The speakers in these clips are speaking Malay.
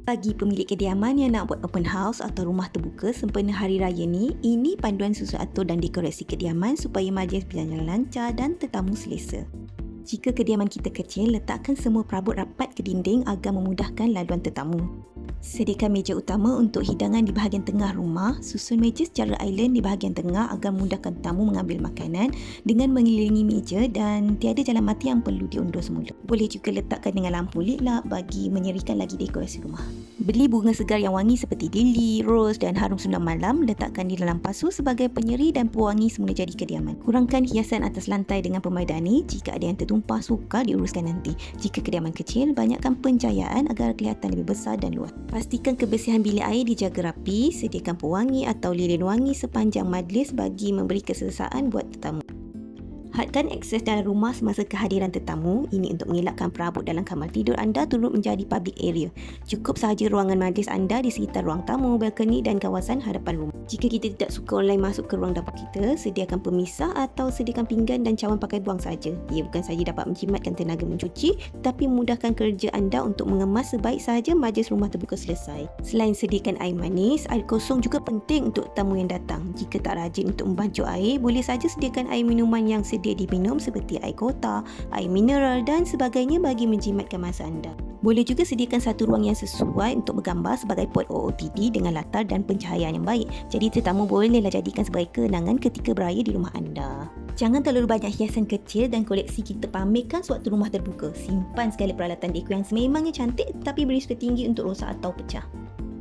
Bagi pemilik kediaman yang nak buat open house atau rumah terbuka sempena hari raya ni, ini panduan susun atur dan dekorasi kediaman supaya majlis berjalan lancar dan tetamu selesa. Jika kediaman kita kecil, letakkan semua perabot rapat ke dinding agar memudahkan laluan tetamu. Sediakan meja utama untuk hidangan di bahagian tengah rumah. Susun meja secara island di bahagian tengah agar memudahkan tetamu mengambil makanan dengan mengelilingi meja dan tiada jalan mati yang perlu diundur semula. Boleh juga letakkan dengan lampu liklak bagi menyerikan lagi dekorasi rumah. Beli bunga segar yang wangi seperti lili, ros dan harum sunnah malam, letakkan di dalam pasu sebagai penyeri dan pewangi semula jadi kediaman. Kurangkan hiasan atas lantai dengan pemaidani. Jika ada yang tertumpah, sukar diuruskan nanti. Jika kediaman kecil, banyakkan pencahayaan agar kelihatan lebih besar dan luas. Pastikan kebersihan bilik air dijaga rapi. Sediakan pewangi atau lilin wangi sepanjang majlis bagi memberi keselesaan buat tetamu. Hadkan akses dalam rumah semasa kehadiran tetamu. Ini untuk mengelakkan perabot dalam kamar tidur anda turut menjadi public area. Cukup sahaja ruangan majlis anda di sekitar ruang tamu, balkoni dan kawasan hadapan rumah. Jika kita tidak suka orang lain masuk ke ruang dapur kita, sediakan pemisah atau sediakan pinggan dan cawan pakai buang saja. Ia bukan sahaja dapat menjimatkan tenaga mencuci, tapi memudahkan kerja anda untuk mengemas sebaik sahaja majlis rumah terbuka selesai. Selain sediakan air manis, air kosong juga penting untuk tetamu yang datang. Jika tak rajin untuk membancuh air, boleh saja sediakan air minuman yang sedia diminum seperti air kota, air mineral dan sebagainya bagi menjimatkan masa anda. Boleh juga sediakan satu ruang yang sesuai untuk bergambar sebagai pot OOTD dengan latar dan pencahayaan yang baik. Jadi tetamu bolehlah jadikan sebagai kenangan ketika beraya di rumah anda. Jangan terlalu banyak hiasan kecil dan koleksi kita pamerkan sewaktu rumah terbuka. Simpan segala peralatan dekor yang sememangnya cantik tapi berisiko tinggi untuk rosak atau pecah.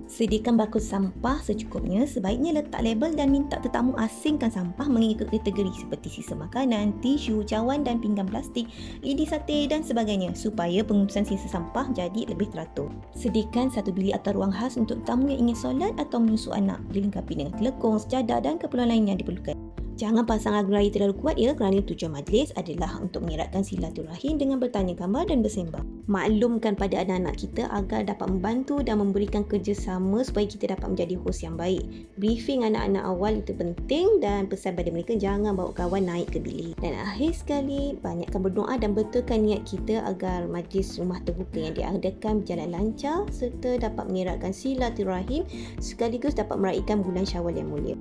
Sediakan bakul sampah secukupnya. Sebaiknya letak label dan minta tetamu asingkan sampah mengikut kategori seperti sisa makanan, tisu, cawan dan pinggan plastik, lidi sate dan sebagainya supaya pengurusan sisa sampah jadi lebih teratur. Sediakan satu bilik atau ruang khas untuk tetamu yang ingin solat atau menyusu anak, dilengkapi dengan telekong, sejadah dan keperluan lain yang diperlukan. Jangan pasang lagu raya terlalu kuat kerana tujuan majlis adalah untuk mengeratkan silaturahim dengan bertanya khabar dan bersembang. Maklumkan pada anak-anak kita agar dapat membantu dan memberikan kerjasama supaya kita dapat menjadi hos yang baik. Briefing anak-anak awal itu penting dan pesan pada mereka jangan bawa kawan naik ke bilik. Dan akhir sekali, banyakkan berdoa dan betulkan niat kita agar majlis rumah terbuka yang diadakan berjalan lancar serta dapat mengeratkan silaturahim sekaligus dapat meraihkan bulan Syawal yang mulia.